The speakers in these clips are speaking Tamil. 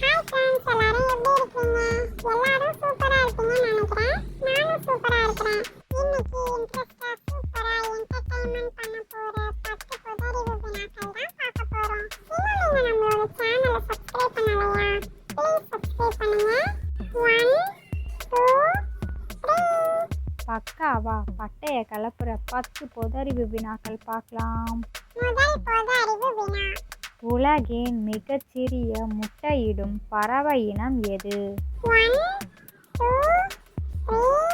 ஹாய் ஃப்ரெண்ட்ஸ், எல்லாரும் எப்படி இருக்கீங்க? எல்லாரும் சூப்பரா இருப்பீங்கன்னு நினைக்கிறேன். நானும் சூப்பரா இருக்கிறேன். இன்னைக்கு இன்ட்ரெஸ்டா சூப்பரா என்டர்டெயின்மெண்ட் பண்ண போற 10 புதறிவு வினாக்கள் தான் பார்க்க போறோம். இன்னும் நீங்க நம்மளோட சேனலை சப்ஸ்கிரைப் பண்ணலையா? ப்ளீஸ் சப்ஸ்கிரைப் பண்ணுங்க. 1 2 3. பக்காவா பட்டைய கலப்புற 10 பொதறிவு வினாக்கள் பார்க்கலாம். முதல் புதறிவு வினா. உலகின் மிகச்சிறிய முட்டையிடும் பறவை இனம் எது? 1 2 3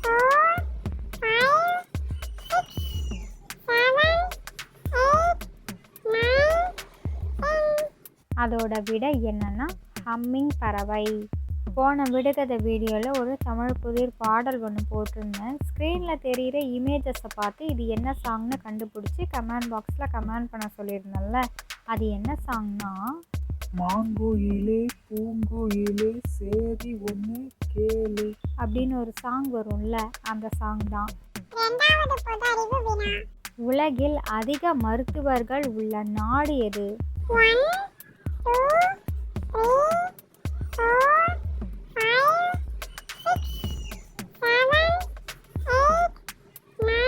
4 5 6 7 8 9 10. அதோட விடை என்னன்னா ஹம்மிங் பறவை. போன விடுகதை வீடியோவில் ஒரு தமிழ் புதிர் பாடல் ஒன்று போட்டிருந்தேன். ஸ்க்ரீனில் தெரிகிற இமேஜஸை பார்த்து இது என்ன சாங்னு கண்டுபிடிச்சி கமெண்ட் பாக்ஸில் கமெண்ட் பண்ண சொல்லியிருந்தேன்ல, அது என்ன சாங்னா மாங்குயிலே பூங்குயிலே சேதி ஒன்று கேளு அப்படின்னு ஒரு சாங் வரும்ல, அந்த சாங் தான். இரண்டாவது புதறிவு வினா. உலகில் அதிக மருத்துவர்கள் உள்ள நாடு எது? 1 2 3 4 5 6 7 8 9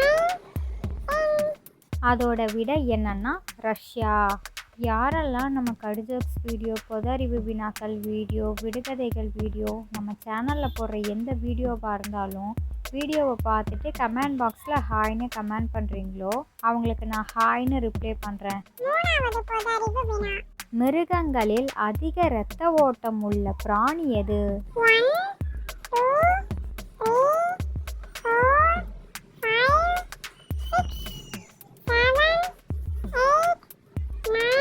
10. அதோட விடை என்னன்னா ரஷ்யா. யாரெல்லாம் நம்ம கடிஜோக்ஸ் வீடியோ, பொதறிவு வினாக்கள் வீடியோ, விடுகதைகள் வீடியோ, நம்ம சேனலில் போடுற எந்த வீடியோவாக இருந்தாலும் வீடியோவை பார்த்துட்டு கமெண்ட் பாக்ஸில் ஹாய்னு கமெண்ட் பண்ணுறீங்களோ அவங்களுக்கு நான் ஹாய்னு ரிப்ளை பண்ணுறேன். மூணாவது புதறிவு வினா. மிருகங்களில் அதிக இரத்த ஓட்டம் உள்ள பிராணி எது? 1 2 3 4 5 6 7 8 9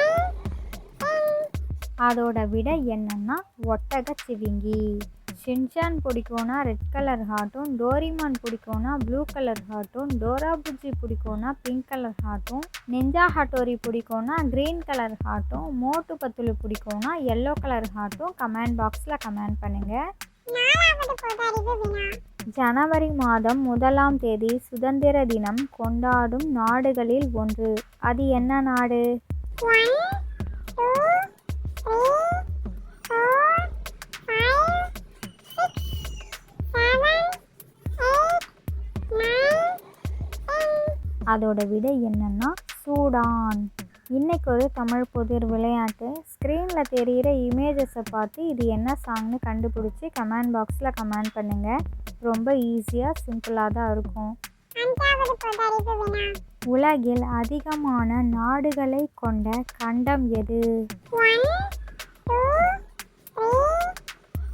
10. அதோட விடை என்னன்னா ஒட்டகச்சிவிங்கி. ஷின்சான் பிடிக்கும்னா ரெட் கலர் ஹார்ட்டும், டோரிமான் பிடிக்கும்னா ப்ளூ கலர் ஹார்ட்டும், டோரா புஜ்ஜி பிடிக்கும்னா பிங்க் கலர் ஹார்ட்டும், நிஞ்சா ஹட்டோரி பிடிக்கும்னா க்ரீன் கலர் ஹார்ட்டும், மோட்டு பத்துலு பிடிக்கும்னா எல்லோ கலர் ஹார்ட்டும் கமெண்ட் பாக்ஸில் கமெண்ட் பண்ணுங்கள். நாலாவது புதறிவு வினா. ஜனவரி மாதம் 1ஆம் தேதி சுதந்திர தினம் கொண்டாடும் நாடுகளில் ஒன்று. அது என்ன நாடு? 1 2 3 4 5 6 7 8 9 10. அதோட விடை என்னன்னா சூடான். இன்னைக்கு ஒரு தமிழ் புதிர் விளையாட்டு. ஸ்க்ரீனில் தெரிகிற இமேஜஸை பார்த்து இது என்ன சாங்னு கண்டுபிடிச்சி கமெண்ட் பாக்ஸில் கமெண்ட் பண்ணுங்கள். ரொம்ப ஈஸியாக சிம்பிளாக தான் இருக்கும். அஞ்சாவது புதறிவு வினா. உலகில் அதிகமான நாடுகளை கொண்ட கண்டம் எது? 1 2 3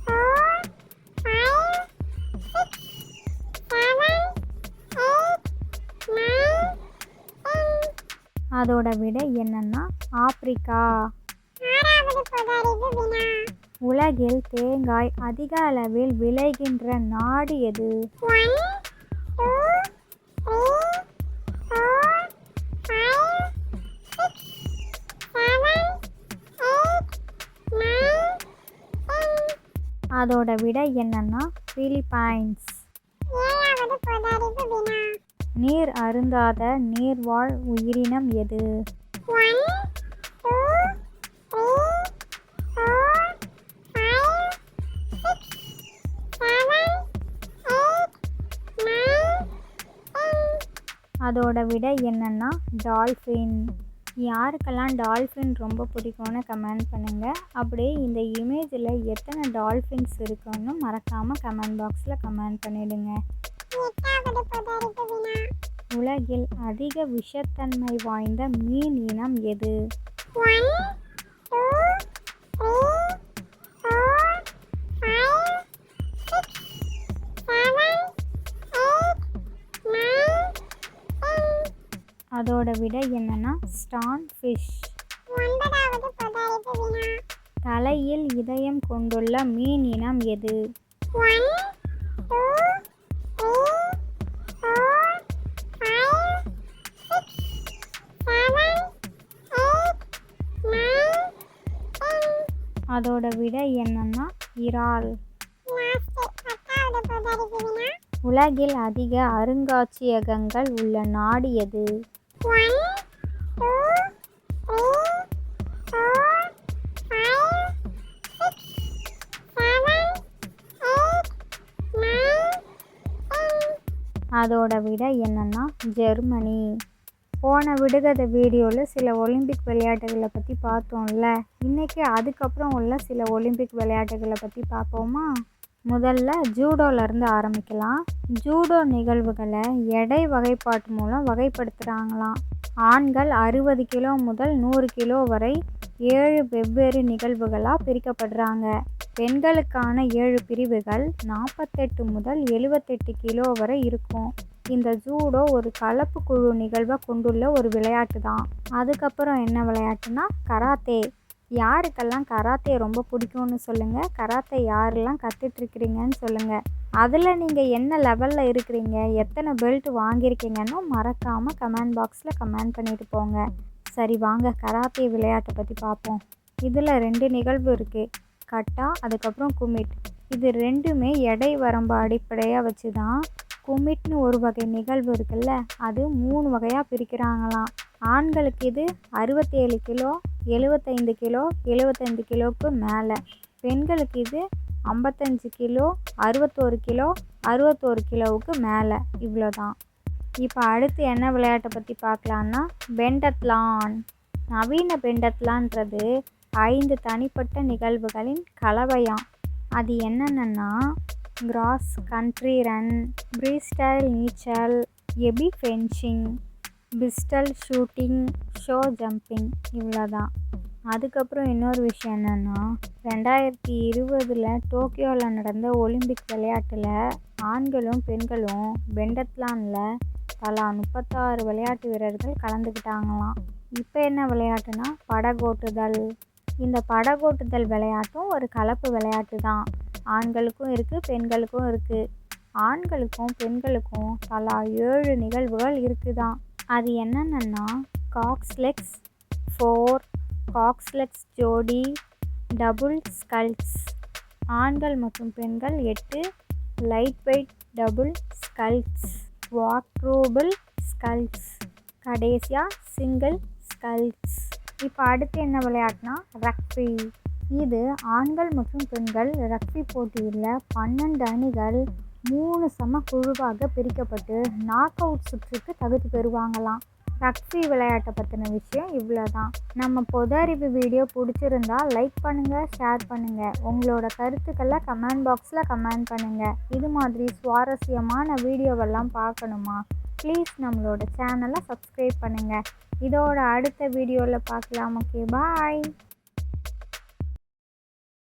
4 5 6 7 8 9 10. அதோட விடை என்னன்னா ஆப்பிரிக்கா. ஆறாவது புதறிவு வினா. உலகில் தேங்காய் அதிக அளவில் விளைகின்ற நாடு எது? 1 2 3 4 5 6 7 8 9 10. அதோட விடை என்னன்னா பிலிப்பைன்ஸ். ஏழாவது புதறிவு வினா. நீர் அருந்தாத நீர்வாழ் உயிரினம் எது? 1 2 3 4 5 6 7 8 9 10. அதோட விடை என்னன்னா டால்ஃபின். யாருக்கெல்லாம் டால்ஃபின் ரொம்ப பிடிக்கும்னு கமெண்ட் பண்ணுங்கள். அப்படியே இந்த இமேஜில் எத்தனை டால்ஃபின்ஸ் இருக்குன்னு மறக்காமல் கமெண்ட் பாக்ஸில் கமெண்ட் பண்ணிடுங்க. எட்டாவது புதறிவு வினா. உலகில் அதிக விஷத்தன்மை வாய்ந்த மீன் இனம் எது? 1 2 3 4 5 6 7 8 9 10. அதோட விடை என்னன்னா ஸ்டான் ஃபிஷ். ஒன்பதாவது புதறிவு வினா. தலையில் இதயம் கொண்டுள்ள மீன் இனம் எது? 1 2 3 4 5 6 7 8 9 10. அதோட விடை என்னன்னா இறால். பத்தாவது புதறிவு வினா. உலகில் அதிக அருங்காட்சியகங்கள் உள்ள நாடு எது? 1 2 3 4 5 6 அதோட விடை என்னன்னா ஜெர்மனி. போன விடுகதை வீடியோவில் சில ஒலிம்பிக் விளையாட்டுகளை பற்றி பார்த்தோம்ல. இன்றைக்கி அதுக்கப்புறம் உள்ள சில ஒலிம்பிக் விளையாட்டுகளை பற்றி பார்ப்போமா? முதல்ல ஜூடோலேருந்து ஆரம்பிக்கலாம். ஜூடோ நிகழ்வுகளை எடை வகைப்பாட்டு மூலம் வகைப்படுத்துகிறாங்களாம். ஆண்கள் 60 கிலோ முதல் 100 கிலோ வரை 7 வெவ்வேறு நிகழ்வுகளாக பிரிக்கப்படுறாங்க. பெண்களுக்கான 7 பிரிவுகள் 48 முதல் 78 கிலோ வரை இருக்கும். இந்த ஜூடோ ஒரு கலப்பு குழு நிகழ்வை கொண்டுள்ள ஒரு விளையாட்டு தான். அதுக்கப்புறம் என்ன விளையாட்டுனா கராத்தே. யாருக்கெல்லாம் கராத்தே ரொம்ப பிடிக்கும்னு சொல்லுங்கள். கராத்தே யாரெல்லாம் கற்றுட்ருக்கிறீங்கன்னு சொல்லுங்கள். அதில் நீங்கள் என்ன லெவலில் இருக்கிறீங்க, எத்தனை பெல்ட் வாங்கியிருக்கீங்கன்னு மறக்காமல் கமெண்ட் பாக்ஸில் கமெண்ட் பண்ணிட்டு போங்க. சரி வாங்க கராத்தே விளையாட்டை பற்றி பார்ப்போம். இதில் 2 நிகழ்வு இருக்குது. கட்டா, அதுக்கப்புறம் குமிட். இது ரெண்டுமே எடை வரம்பு அடிப்படையாக வச்சு தான். குமிட்னு ஒரு வகை நிகழ்வு இருக்குல்ல, அது 3 வகையாக பிரிக்கிறாங்களாம். ஆண்களுக்கு இது 67 கிலோ, 75 கிலோ, 75 கிலோவுக்கு மேலே. பெண்களுக்கு இது 55 கிலோ, 61 கிலோ, 61 கிலோவுக்கு மேலே. இவ்வளோ தான். இப்போ அடுத்து என்ன விளையாட்டை பற்றி பார்க்கலான்னா பெண்டத்லான். நவீன பெண்டத்லான்றது 5 தனிப்பட்ட நிகழ்வுகளின் கலவையாம். அது என்னென்னா கிராஸ் கண்ட்ரி ரன், ஃப்ரீஸ்டைல் நீச்சல், epee fencing, pistol shooting, show jumping. இவ்வளோ தான். அதுக்கப்புறம் இன்னொரு விஷயம் என்னென்னா 2020 டோக்கியோவில் நடந்த ஒலிம்பிக் விளையாட்டில் ஆண்களும் பெண்களும் பெண்டத்லானில் தலா 36 விளையாட்டு வீரர்கள் கலந்துக்கிட்டாங்களாம். இப்போ என்ன விளையாட்டுனா படகோட்டுதல். இந்த படகோட்டுதல் விளையாட்டும் ஒரு கலப்பு விளையாட்டு தான். ஆண்களுக்கும் இருக்குது, பெண்களுக்கும் இருக்குது. ஆண்களுக்கும் பெண்களுக்கும் தலா 7 நிகழ்வுகள் இருக்குதான். அது என்னென்னா காக்ஸ்லெக்ஸ் 4, காக்ஸ்லெக்ஸ் ஜோடி, டபுள் ஸ்கல்ஸ். ஆண்கள் மற்றும் பெண்கள் 8, lightweight double sculls, quadruple sculls, கடைசியாக சிங்கிள் ஸ்கல்ஸ். இப்போ அடுத்து என்ன விளையாட்டுனா ரக்பி. இது ஆண்கள் மற்றும் பெண்கள் ரக்பி போட்டியில் 12 அணிகள் 3 சம குழுவாக பிரிக்கப்பட்டு நாக் அவுட் சுற்றுக்கு தகுதி பெறுவாங்களாம். ரக்பி விளையாட்டை பற்றின விஷயம் இவ்வளோ தான். நம்ம பொது அறிவு வீடியோ பிடிச்சிருந்தா லைக் பண்ணுங்கள், ஷேர் பண்ணுங்கள். உங்களோட கருத்துக்களை கமெண்ட் பாக்ஸில் கமெண்ட் பண்ணுங்கள். இது மாதிரி சுவாரஸ்யமான வீடியோவெல்லாம் பார்க்கணுமா? ப்ளீஸ் நம்மளோட சேனலை சப்ஸ்கிரைப் பண்ணுங்கள். இதோட அடுத்த வீடியோவில் பார்க்கலாம். ஓகே, பாய்.